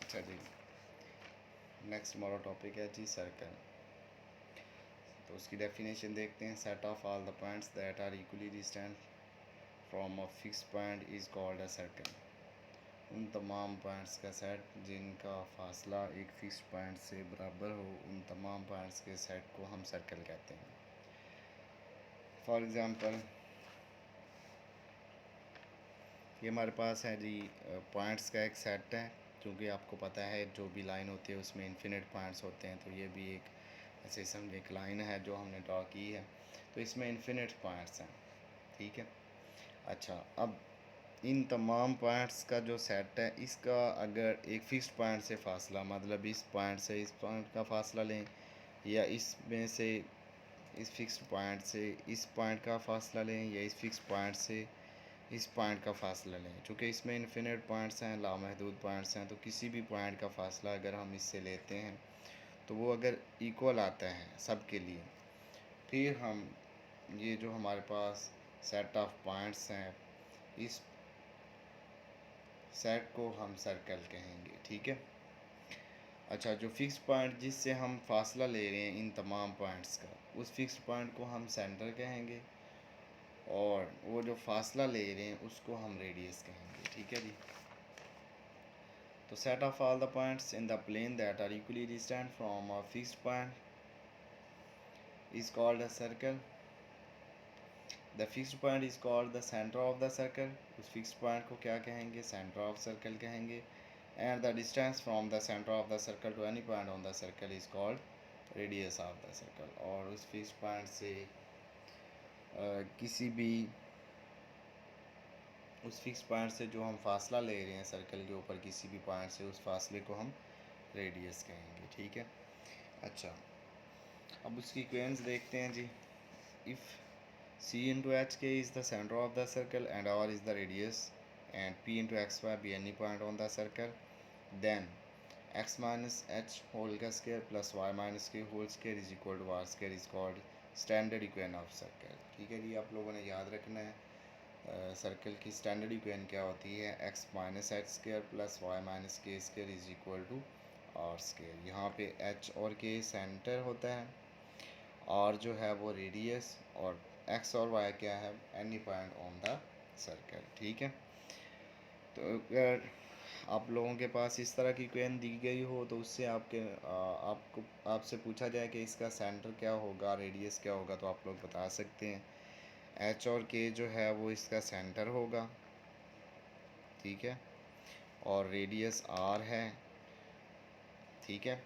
अच्छा जी, नेक्स्ट हमारा टॉपिक है जी सर्कल। तो उसकी डेफिनेशन देखते हैं। Set of all the points that are equally distant from a fix point is called a circle. उन तमाम पॉइंट्स का सेट जिनका फासला एक फिक्स पॉइंट से बराबर हो, उन तमाम पॉइंट्स के सेट को हम सर्कल कहते हैं। फॉर एग्ज़ाम्पल, ये हमारे पास है जी पॉइंट्स का एक सेट है। क्योंकि आपको पता है जो भी लाइन होती है उसमें इन्फिनिट पॉइंट्स होते हैं, तो ये भी एक ऐसे समझे एक लाइन है जो हमने ड्रॉ की है, तो इसमें इन्फिनिट पॉइंट्स हैं। ठीक है। अच्छा, अब इन तमाम पॉइंट्स का जो सेट है, इसका अगर एक फ़िक्स्ड पॉइंट से फासला, मतलब इस पॉइंट से इस पॉइंट का फासला लें, या इसमें से इस फिक्स्ड पॉइंट से इस पॉइंट का फासला लें, या इस फिक्स पॉइंट से इस पॉइंट का फासला लें। चूँकि इसमें इन्फिनिट पॉइंट्स हैं, लामहदूद पॉइंट्स हैं, तो किसी भी पॉइंट का फासला अगर हम इससे लेते हैं तो वो अगर इक्वल आता है सब के लिए, फिर हम ये जो हमारे पास सेट ऑफ पॉइंट्स हैं, इस सेट को हम सर्कल कहेंगे। ठीक है। अच्छा, जो फिक्स पॉइंट जिससे हम फासला ले रहे हैं इन तमाम पॉइंट्स का, उस फिक्स पॉइंट को हम सेंटर कहेंगे, और वो जो फासला ले रहे हैं उसको हम रेडियस कहेंगे। ठीक है जी। तो set of all the points in the plane that are equally distant from a fixed point is called a circle. The fixed point is called the centre of the circle. उस fixed point को क्या कहेंगे? Centre of circle कहेंगे। And the distance from the centre of the circle to any point on the circle is called radius of the circle. और उस fixed point से किसी भी उस फिक्स पॉइंट से जो हम फासला ले रहे हैं सर्कल के ऊपर किसी भी पॉइंट से, उस फासले को हम रेडियस कहेंगे। ठीक है। अच्छा, अब उसकी इक्वेशंस देखते हैं जी। If C into HK is the center of the circle and R is the radius, and P into XY be any point on the circle, then x minus h whole square plus y minus k whole square is equal to r square is called standard equation of circle। ठीक है जी, आप लोगों ने याद रखना है circle की standard equation क्या होती है। x minus h square plus y minus k square is equal to r square. यहाँ पे h और k सेंटर होता है, और जो है वो रेडियस, और एक्स और वाई क्या है? Any point on the circle. ठीक है। तो अगर आप लोगों के पास इस तरह की इक्वेशन दी गई हो, तो उससे आपको आपसे पूछा जाए कि इसका सेंटर क्या होगा, रेडियस क्या होगा, तो आप लोग बता सकते हैं एच और के जो है वो इसका सेंटर होगा। ठीक है। और रेडियस आर है। ठीक है।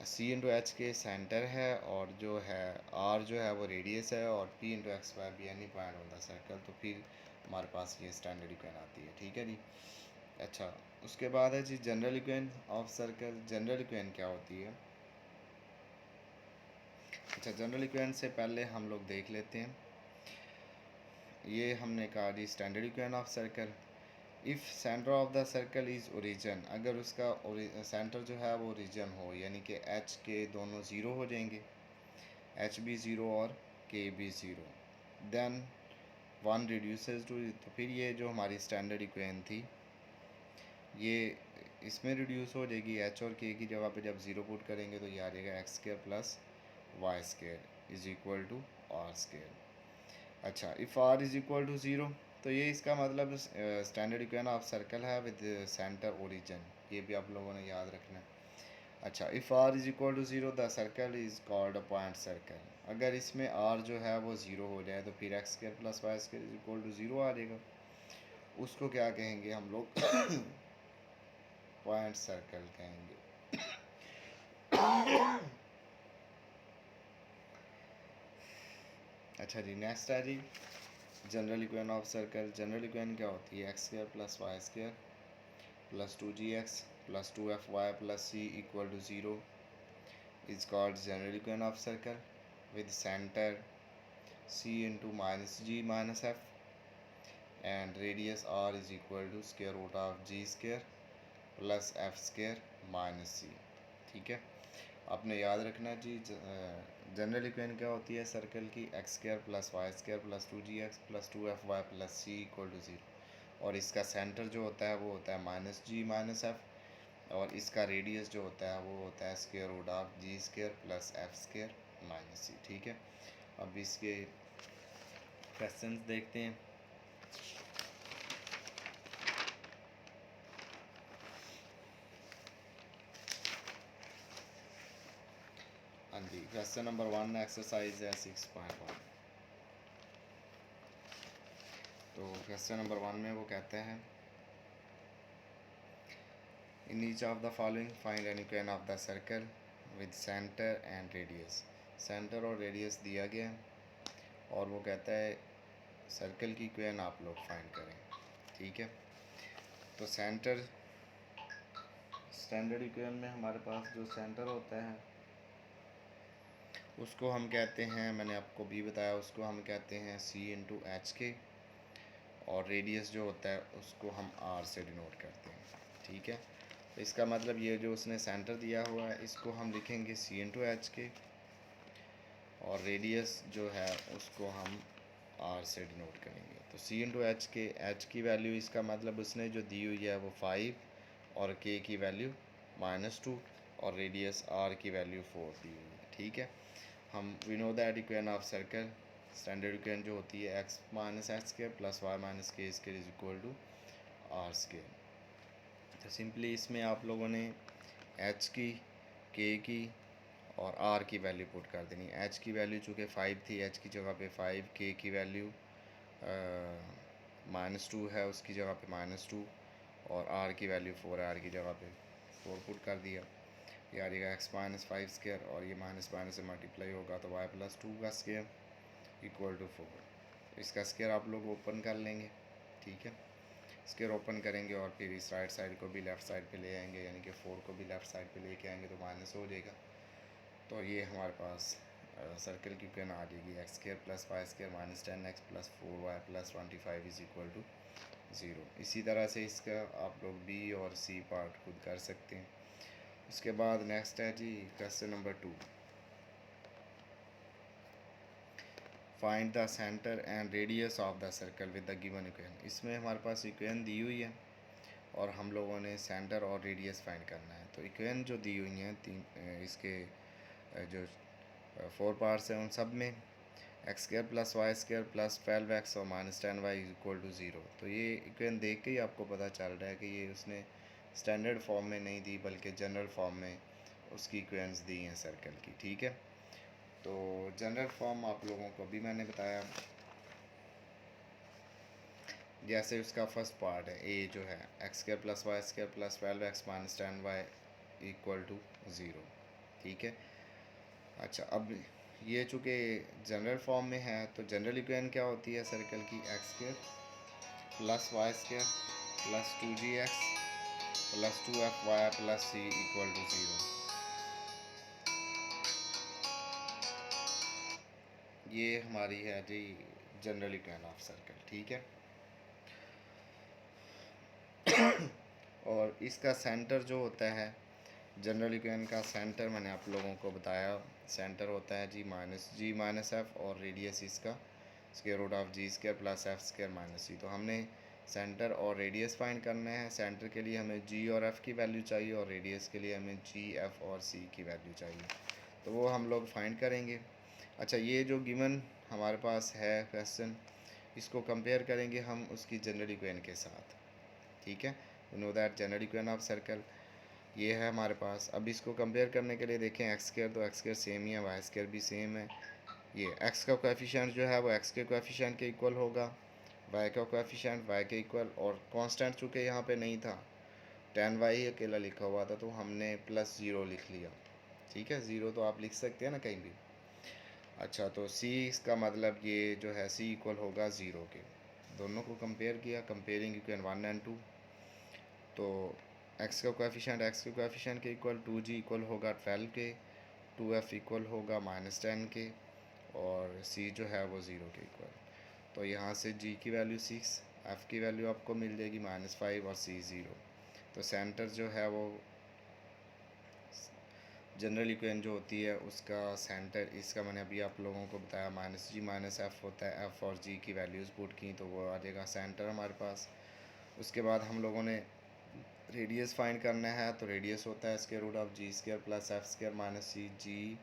सी इंटू एच के सेंटर है, और जो है आर जो है वो रेडियस है, और P into X Y B any point on the circle. तो फिर हमारे पास ये स्टैंडर्ड इक्वेशन आती है। ठीक है जी। अच्छा, उसके बाद है जी general equation of circle. General equation क्या होती है? अच्छा, जनरल इक्वेशन से पहले हम लोग देख लेते हैं। ये हमने कहा जी standard equation of circle. If centre of the circle is origin, अगर उसका सेंटर जो है वो ओरिजन हो, यानी कि एच के दोनों ज़ीरो हो जाएंगे, एच भी ज़ीरो और के भी zero, then one reduces to. तो फिर ये जो हमारी स्टैंडर्ड इक्वेशन थी ये इसमें रिड्यूस हो जाएगी। एच और के की जगह पे जब ज़ीरो पुट करेंगे तो ये आ जाएगा x square plus Y square is equal to r square. अच्छा, if r is equal to zero, तो ये इसका मतलब स्टैंडर्ड इक्वेशन ऑफ सर्कल है विद सेंटर ओरिजिन। ये भी आप लोगों ने याद रखना है। अच्छा, if r is equal to zero the circle is called a point circle. अगर इसमें आर जो है वो ज़ीरो हो जाए तो फिर x square plus Y square is equal to zero आ जाएगा। उसको क्या कहेंगे हम लोग? पॉइंट सर्कल कहेंगे। अच्छा जी, नेक्स्ट है जी general equation of circle. General equation क्या होती है? X square plus Y square plus two ji x plus two F Y plus C equal to zero is called general equation of circle with centre c into minus g minus f, and radius r is equal to square root of g square plus f square minus c. ठीक है। आपने याद रखना जी general equation क्या होती है circle की? X square plus Y square plus two ji x plus two F Y plus C equal to zero, और इसका सेंटर जो होता है वो होता है माइनस जी माइनस एफ, और इसका रेडियस जो होता है वो होता है square root of ji square plus F square minus c. ठीक है, अब इसके क्वेश्चंस देखते हैं। हाँ जी, क्वेश्चन नंबर 1 एक्सरसाइज है 6.1। तो क्वेश्चन नंबर 1 में वो कहते हैं in each of the following find an equation of the circle with centre and radius. Centre और रेडियस दिया गया और वो कहता है सर्कल की इक्वेशन आप लोग फाइंड करें। ठीक है, तो स्टैंडर्ड इक्वेशन में हमारे पास जो सेंटर होता है उसको हम कहते हैं, मैंने आपको भी बताया, उसको हम कहते हैं सी इंटू एच के, और रेडियस जो होता है उसको हम आर से डिनोट करते हैं। ठीक है, तो इसका मतलब ये जो उसने सेंटर दिया हुआ है इसको हम लिखेंगे सी इंटू एच के, और रेडियस जो है उसको हम आर से डिनोट करेंगे। तो सी इंटू एच के, एच की वैल्यू इसका मतलब उसने जो दी हुई है वो 5 और के की वैल्यू -2 और रेडियस आर की वैल्यू 4 दी हुई है। ठीक है, हम we know that equation of circle standard equation जो होती है x minus h square plus y minus k square is equal to r square. तो सिंपली इसमें आप लोगों ने h की, k की और r की वैल्यू पुट कर देनी। h की वैल्यू चूँकि 5 थी, h की जगह पे 5, k की वैल्यू -2 है, उसकी जगह पे -2, और r की वैल्यू 4 है, r की जगह पे 4 पुट कर दिया। ये आ जाएगा x माइनस 5 स्क्वायर, और ये माइनस माइनस से मल्टीप्लाई होगा तो y प्लस 2 का स्क्वायर इक्वल टू 4। इसका स्क्वायर आप लोग ओपन कर लेंगे। ठीक है, स्क्वायर ओपन करेंगे और फिर इस राइट साइड को भी लेफ़्ट साइड पे ले आएंगे, यानी कि 4 को भी लेफ़्ट साइड पे लेके आएंगे तो माइनस हो जाएगा। तो ये हमारे पास सर्कल की इक्वेशन आ जाएगी X square plus Y square minus 10x plus 4y plus 25 is equal to 0। इसी तरह से इसका आप लोग बी और सी पार्ट खुद कर सकते हैं। उसके बाद नेक्स्ट है जी question number 2, find the centre and radius of the circle with the given equation. इसमें हमारे पास इक्वेशन दी हुई है और हम लोगों ने सेंटर और रेडियस फाइंड करना है। तो इक्वेशन जो दी हुई हैं इसके जो 4 पार्ट्स हैं उन सब में X square plus Y square plus 12x और माइनस 10y इक्वल टू 0। तो ये इक्वेशन देख के ही आपको पता चल रहा है कि ये उसने स्टैंडर्ड फॉर्म में नहीं दी बल्कि जनरल फॉर्म में उसकी इक्वेशंस दी हैं सर्कल की। ठीक है, तो जनरल फॉर्म आप लोगों को भी मैंने बताया। जैसे उसका फर्स्ट पार्ट है ए जो है X square plus Y square plus 12x minus 10y equal to 0। ठीक है, अच्छा अब ये चूँकि जनरल फॉर्म में है तो जनरल इक्वेशन क्या होती है सर्कल की, X square plus Y square plus 2gx plus 2fy plus C equal to 0। ये हमारी है जी जनरल इक्वेशन ऑफ सर्कल। ठीक है, और इसका सेंटर जो होता है जनरल इक्वेशन का सेंटर मैंने आप लोगों को बताया, सेंटर होता है जी माइनस एफ और रेडियस इसका square root of ji square plus F square minus c. तो हमने सेंटर और रेडियस फाइंड करना है। सेंटर के लिए हमें जी और एफ़ की वैल्यू चाहिए और रेडियस के लिए हमें जी एफ़ और सी की वैल्यू चाहिए, तो वो हम लोग फाइंड करेंगे। अच्छा, ये जो गिवन हमारे पास है क्वेश्चन, इसको कंपेयर करेंगे हम उसकी जनरल इक्वेशन के साथ। ठीक है, know that general equation of circle ये है हमारे पास। अब इसको कंपेयर करने के लिए देखें एक्स स्क्वायर, तो एक्स स्क्वायर सेम ही है, वाई स्क्वायर भी सेम है। ये एक्स का कोएफिशिएंट जो है वो एक्स के कोएफिशिएंट के इक्वल होगा, वाई का कोएफिशिएंट वाई के इक्वल, और कांस्टेंट चूँकि यहाँ पे नहीं था 10y ही अकेला लिखा हुआ था तो हमने +0 लिख लिया। ठीक है, 0 तो आप लिख सकते हैं ना कहीं भी। अच्छा, तो सी इसका मतलब ये जो है सी इक्वल होगा 0 के। दोनों को कंपेयर किया, कंपेयरिंग इक्वेशन 1 एंड 2, तो एक्स का कोएफिशिएंट एक्स के कोएफिशिएंट के इक्वल, 2g इक्वल होगा 12 के, 2f इक्वल होगा -10 के, और c जो है वो 0 के इक्वल। तो यहाँ से g की वैल्यू 6, f की वैल्यू आपको मिल जाएगी -5 और c 0। तो सेंटर जो है वो जनरल इक्वेशन जो होती है उसका सेंटर, इसका मैंने अभी आप लोगों को बताया -g -f होता है, f और g की वैल्यूज़ पुट की तो वो आ जाएगा सेंटर हमारे पास। उसके बाद हम लोगों ने रेडियस फाइंड करना है तो रेडियस होता है square root of ji square plus F square minus C. G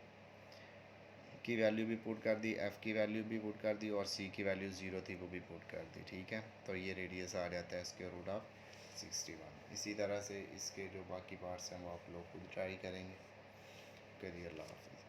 की वैल्यू भी पुट कर दी, एफ़ की वैल्यू भी पुट कर दी और सी की वैल्यू 0 थी वो भी पुट कर दी। ठीक है, तो ये रेडियस आ जाता है स्क्वायर रूट ऑफ 61। इसी तरह से इसके जो बाकी पार्ट्स हैं वो आप लोग खुद ट्राई करेंगे। करिए, अल्लाह हाफ़िज़।